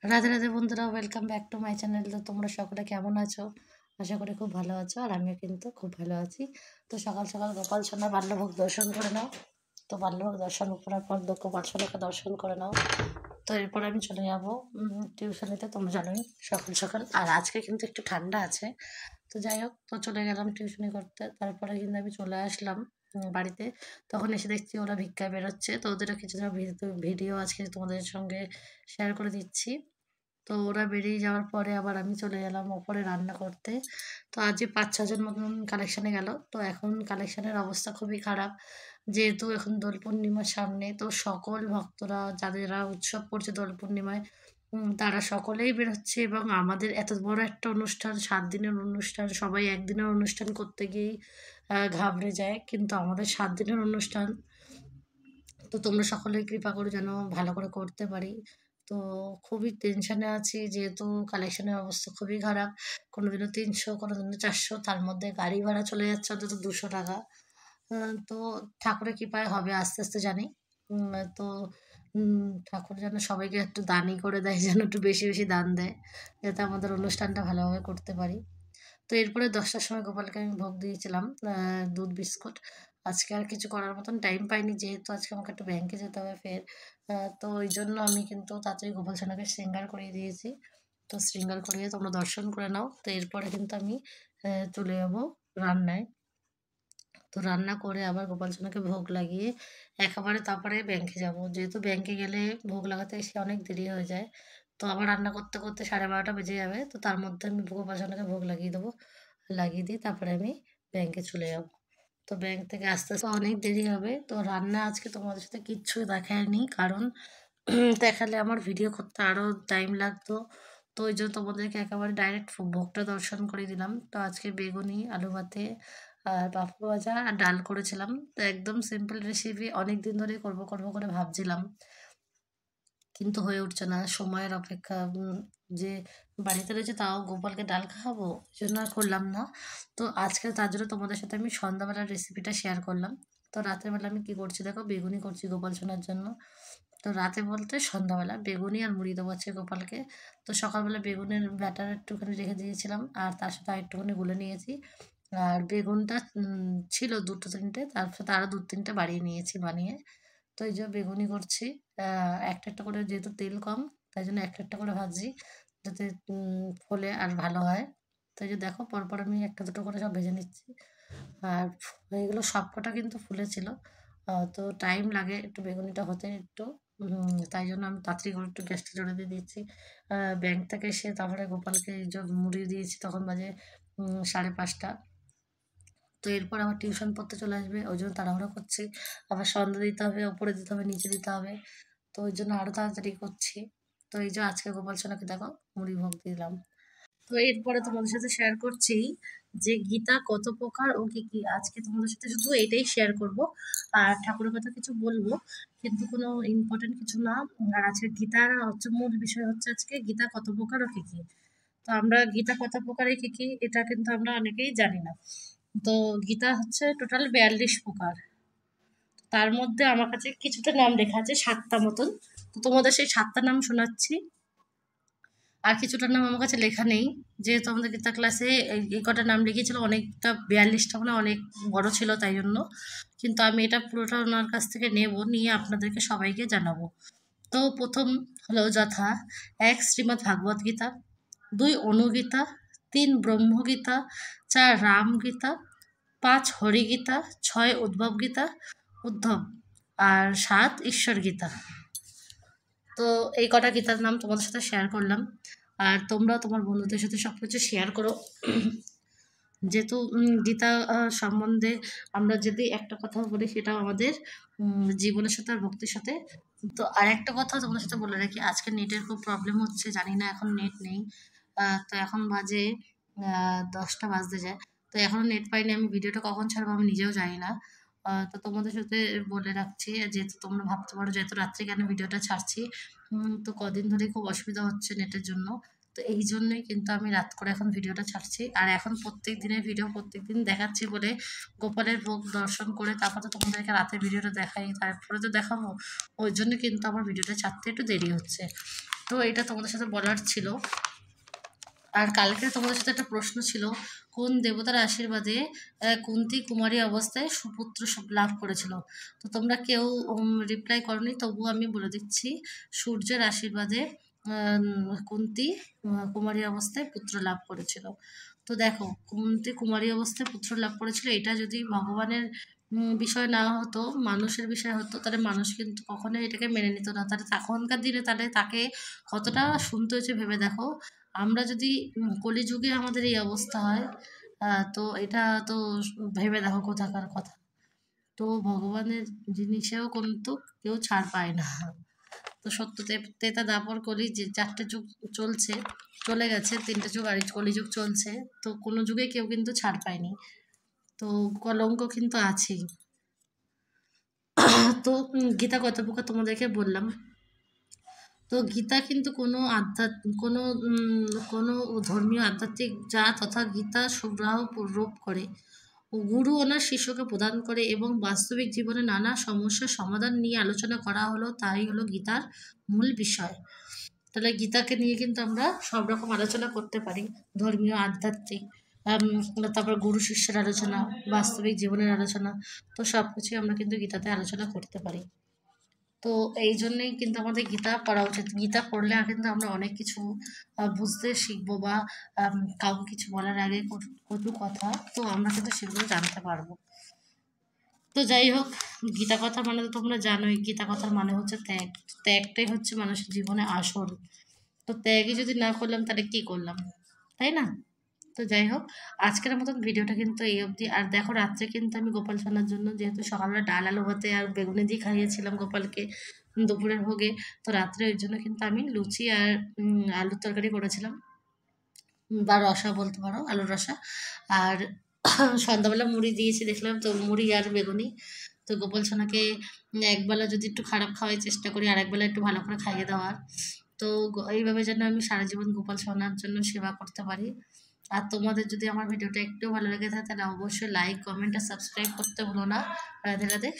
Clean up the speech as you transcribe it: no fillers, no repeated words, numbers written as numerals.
রাধে রাধে বন্ধুরা, welcome back to my channel. তো তোমরা সকলে কেমন আছো? আশা করি খুব ভালো আছো, আর আমিও কিন্তু খুব ভালো আছি। তো সকাল সকাল গোপাল সোনা বাল্যভোগ দর্শন করে নাও। তো বাল্যভোগ দর্শন করার পর গোপাল সোনাকে দর্শন করে নাও। তো এরপর আমি চলে যাবো টিউশনিতে, তোমরা জানোই সকাল সকাল। আর আজকে কিন্তু একটু ঠান্ডা আছে। তো যাই হোক, তো চলে গেলাম টিউশনি করতে। তারপরে কিন্তু আমি চলে আসলাম বাড়িতে। তখন এসে দেখছি ওরা ভিক্ষায় বেরোচ্ছে। তো ওদেরও কিছুটা ভিডিও আজকে তোমাদের সঙ্গে শেয়ার করে দিচ্ছি। তো ওরা বেরিয়ে যাওয়ার পরে আবার আমি চলে গেলাম ওপরে রান্না করতে। তো আজকে ৫-৬ জন মতন কালেকশানে গেল। তো এখন কালেকশানের অবস্থা খুবই খারাপ, যেহেতু এখন দোল পূর্ণিমার সামনে। তো সকল ভক্তরা যাদেরা উৎসব করছে দোল পূর্ণিমায়, তারা সকলেই বেরোচ্ছে। এবং আমাদের এত বড় একটা অনুষ্ঠান, ৭ দিনের অনুষ্ঠান, সবাই একদিনের অনুষ্ঠান করতে গিয়েই ঘাবড়ে যায়, কিন্তু আমাদের ৭ দিনের অনুষ্ঠান। তো তোমরা সকলেই কৃপা করে যেন ভালো করে করতে পারি। তো খুবই টেনশনে আছি, যেহেতু কালেকশনের অবস্থা খুবই খারাপ। কোনোদিনও ৩০০, কোনোদিনও ৪০০, তার মধ্যে গাড়ি ভাড়া চলে যাচ্ছে অন্তত ২০০ টাকা। তো ঠাকুরের কৃপায় হবে আস্তে আস্তে জানি। তো ঠাকুর যেন সবাইকে একটু দানই করে দেয়, যেন একটু বেশি বেশি দান দেয়, যাতে আমাদের অনুষ্ঠানটা ভালোভাবে করতে পারি। তো এরপরে ১০টার সময় গোপালকে আমি ভোগ দিয়েছিলাম দুধ বিস্কুট। আজকে আর কিছু করার মতন টাইম পাইনি, যেহেতু আজকে আমাকে একটু ব্যাংকে যেতে হবে ফের। তো ওই জন্য আমি কিন্তু তাড়াতাড়ি গোপাল সোনাকে শৃঙ্গার করিয়ে দিয়েছি। তো শৃঙ্গার করিয়ে তোমরা দর্শন করে নাও। তো এরপরে কিন্তু আমি চলে যাবো রান্নায়। তো রান্না করে আবার গোপাল সোনাকে ভোগ লাগিয়ে একেবারে তারপরে ব্যাংকে যাব, যেহেতু ব্যাংকে গেলে ভোগ লাগাতে এসে অনেক দেরি হয়ে যায়। তো আবার রান্না করতে করতে 12:30 বেজে যাবে। তো তার মধ্যে আমি গোপাল সোনাকে ভোগ লাগিয়ে দেবো। লাগিয়ে দিয়ে তারপরে আমি ব্যাংকে চলে যাব। তো ব্যাংক থেকে আসতে আসতে অনেক দেরি হবে। তো রান্না আজকে তোমাদের সাথে কিচ্ছু দেখায়নি, কারণ দেখালে আমার ভিডিও করতে আরও টাইম লাগতো। তো ওই জন্য তোমাদেরকে একেবারে ডাইরেক্ট ভোগটা দর্শন করে দিলাম। তো আজকে বেগুনি, আলু ভাতে, আর পাঁপড় ভাজা আর ডাল করেছিলাম। তো একদম সিম্পল রেসিপি, অনেক দিন ধরেই করবো করবো করে ভাবছিলাম, কিন্তু হয়ে উঠছে না। সময়ের অপেক্ষা, যে বাড়িতে রয়েছে তাও গোপালকে ডাল খাওয়াবো, এই জন্য আর করলাম না। তো আজকে তার জন্য তোমাদের সাথে আমি সন্ধ্যাবেলার রেসিপিটা শেয়ার করলাম। তো রাতের বেলা আমি কি করছি দেখো, বেগুনি করছি গোপাল সোনার জন্য। তো রাতে বলতে সন্ধ্যাবেলা বেগুনি আর মুড়ি দেবো হচ্ছে গোপালকে। তো সকালবেলা বেগুনের ব্যাটার একটুখানি রেখে দিয়েছিলাম, আর তার সাথে আরেকটুখানি গুলে নিয়েছি। আর বেগুনটা ছিল ২-৩টে, তার সাথে আরও ২-৩টে বাড়িয়ে নিয়েছি বানিয়ে। তো এই যে বেগুনি করছি। একটা একটা করে, যেহেতু তেল কম, তাই জন্য একটা একটা করে ভাজছি, যাতে ফোলে আর ভালো হয়। তো এই যে দেখো, পরপর আমি একটা দুটো করে সব ভেজে নিচ্ছি। আর এগুলো সবকটা কিন্তু ফুলেছিল। তো টাইম লাগে একটু বেগুনিটা হতে একটু। তাই জন্য আমি তাড়াতাড়ি করে একটু গ্যাসটা জোরে দিয়ে দিচ্ছি। ব্যাংক থেকে এসে তারপরে গোপালকে এই যে মুড়ি দিয়েছি, তখন বাজে 5:30। তো এরপর আবার টিউশন পড়তে চলে আসবে, ওই জন্য তাড়াহুড়ো করছি। আবার সন্ধ্যা দিতে হবে, ওপরে দিতে হবে, নিচে দিতে হবে। তো ওই জন্য আরও তাড়াতাড়ি করছি। তো এই যে আজকে গোপাল সোনাকে দেখো মুড়ি ভোগ দিলাম। তো এরপরে তোমাদের সাথে শেয়ার করছি যে গীতা কত প্রকার ও কি কি। আজকে তোমাদের সাথে শুধু এটাই শেয়ার করব, আর ঠাকুরের কথা কিছু বলবো, কিন্তু কোনো ইম্পর্টেন্ট কিছু না। আর আজকে গীতার হচ্ছে মূল বিষয় হচ্ছে আজকে গীতা কত প্রকার ও কি কি। তো আমরা গীতা কত প্রকারে কি কি, এটা কিন্তু আমরা অনেকেই জানি না। তো গীতা হচ্ছে টোটাল ৪২ প্রকার। তার মধ্যে আমার কাছে কিছুটা নাম লেখা আছে, ৭টা মতন। তো তোমাদের সেই ৭টা নাম শোনাচ্ছি। আর কিছুটার নাম আমার কাছে লেখা নেই, যেহেতু আমাদের গীতা ক্লাসে এই কটা নাম লিখেছিল, অনেকটা ৪২টা মানে অনেক বড় ছিল, তাই জন্য। কিন্তু আমি এটা পুরোটা ওনার কাছ থেকে নেব, নিয়ে আপনাদেরকে সবাইকে জানাবো। তো প্রথম হলো যথা: ১ শ্রীমদ্ ভাগবত গীতা, ২ অনুগীতা, ৩ ব্রহ্মগীতা, ৪ রামগীতা, ৫ হরিগীতা, ৬ উদ্ভব গীতা, উদ্ধব, আর ৭ ঈশ্বর গীতা। তো এই কটা গীতার নাম তোমাদের সাথে শেয়ার করলাম। আর তোমরা তোমার বন্ধুদের সাথে সব কিছু শেয়ার করো, যেহেতু গীতা সম্বন্ধে আমরা যদি একটা কথা বলি, সেটাও আমাদের জীবনের সাথে আর ভক্তির সাথে। তো আর একটা কথা তোমাদের সাথে বলে রাখি, আজকে নেটের খুব প্রবলেম হচ্ছে, জানি না এখন নেট নেই। তো এখন বাজে 10টা বাজতে যায়। তো এখনও নেট পাইনি, আমি ভিডিওটা কখন ছাড়বো আমি নিজেও জানি না। তো তোমাদের সাথে বলে রাখছি, যেহেতু তোমরা ভাবতে পারো যেহেতু রাত্রে কেন ভিডিওটা ছাড়ছি। তো কদিন ধরেই খুব অসুবিধা হচ্ছে নেটের জন্য। তো এই জন্যই কিন্তু আমি রাত করে এখন ভিডিওটা ছাড়ছি। আর এখন প্রত্যেক দিনের ভিডিও প্রত্যেক দিন দেখাচ্ছি বলে, গোপালের ভোগ দর্শন করে তারপর তো তোমাদেরকে রাতের ভিডিওটা দেখাই, তারপরে তো দেখাবো। ওই জন্য কিন্তু আমার ভিডিওটা ছাড়তে একটু দেরি হচ্ছে। তো এটা তোমাদের সাথে বলার ছিল। আর কালকে তোমাদের সাথে একটা প্রশ্ন ছিল, কোন দেবতার আশীর্বাদে কুন্তী কুমারী অবস্থায় সুপুত্র লাভ করেছিল। তো তোমরা কেউ রিপ্লাই করনি, তবুও আমি বলে দিচ্ছি, সূর্যের আশীর্বাদে কুন্তী কুমারী অবস্থায় পুত্র লাভ করেছিল। তো দেখো, কুন্তী কুমারী অবস্থায় পুত্র লাভ করেছিল, এটা যদি ভগবানের বিষয় না হতো, মানুষের বিষয় হতো, তাহলে মানুষ কিন্তু কখনোই এটাকে মেনে নিত না। তাহলে তখনকার দিনে তাহলে তাকে কতটা শুনতে হয়েছে ভেবে দেখো। আমরা যদি কলিযুগে আমাদের এই অবস্থা হয়, তো এটা তো ভেবে দেখো কোথাকার কথা। তো ভগবানের জিনিসেও কিন্তু কেউ ছাড় পায় না। তো সত্য তেতা দাপর কলি যে 4টে যুগ চলছে, চলে গেছে, 3টে যুগ আর কলিযুগ চলছে, তো কোনো যুগে কেউ কিন্তু ছাড় পায়নি। তো কলঙ্ক কিন্তু আছেই। তো গীতা কত প্রকার তোমাদেরকে বললাম। তো গীতা কিন্তু কোনো ধর্মীয় আধ্যাত্মিক যা তথা গীতা সুগ্রাহ রূপ করে গুরু ওনার শিষ্যকে প্রদান করে এবং বাস্তবিক জীবনে নানা সমস্যার সমাধান নিয়ে আলোচনা করা হলো, তাই হলো গীতার মূল বিষয়। তাহলে গীতাকে নিয়ে কিন্তু আমরা সব রকম আলোচনা করতে পারি, ধর্মীয়, আধ্যাত্মিক, তারপর গুরু শিষ্যের আলোচনা, বাস্তবিক জীবনের আলোচনা, তো সব কিছুই আমরা কিন্তু গীতাতে আলোচনা করতে পারি। তো এই জন্যেই কিন্তু আমাদের গীতা পড়া উচিত। গীতা পড়লে কিন্তু আমরা অনেক কিছু বুঝতে শিখবো, বা কাউকে কিছু বলার আগে কটু কথা, তো আমরা কিন্তু সেগুলো জানতে পারবো। তো যাই হোক, গীতা কথার মানে তো তোমরা জানোই, গীতা কথার মানে হচ্ছে ত্যাগ। ত্যাগটাই হচ্ছে মানুষের জীবনে আসল। তো ত্যাগই যদি না করলাম তাহলে কী করলাম, তাই না? তো যাই হোক, আজকের মতন ভিডিওটা কিন্তু এই অবধি। আর দেখো, রাত্রে কিন্তু আমি গোপাল সোনার জন্য, যেহেতু সকালবেলা ডাল আলু ভাতে আর বেগুনি দিয়ে খাইয়েছিলাম গোপালকে দুপুরের ভোগে, তো রাত্রে ওই জন্য কিন্তু আমি লুচি আর আলুর তরকারি করেছিলাম, বা রসা বলতে পারো, আলুর রসা। আর সন্ধ্যাবেলা মুড়ি দিয়েছি দেখলাম, তো মুড়ি আর বেগুনি। তো গোপাল সোনাকে একবেলা যদি একটু খারাপ খাওয়ার চেষ্টা করি, আর একবেলা একটু ভালো করে খাইয়ে দেওয়ার। তো এইভাবে যেন আমি সারা জীবন গোপাল সোনার জন্য সেবা করতে পারি। আর তোমাদের যদি আমার ভিডিওটা একটু ভালো লেগে থাকে, তাহলে অবশ্যই লাইক, কমেন্ট আর সাবস্ক্রাইব করতে ভুলো না। রাধে রাধে।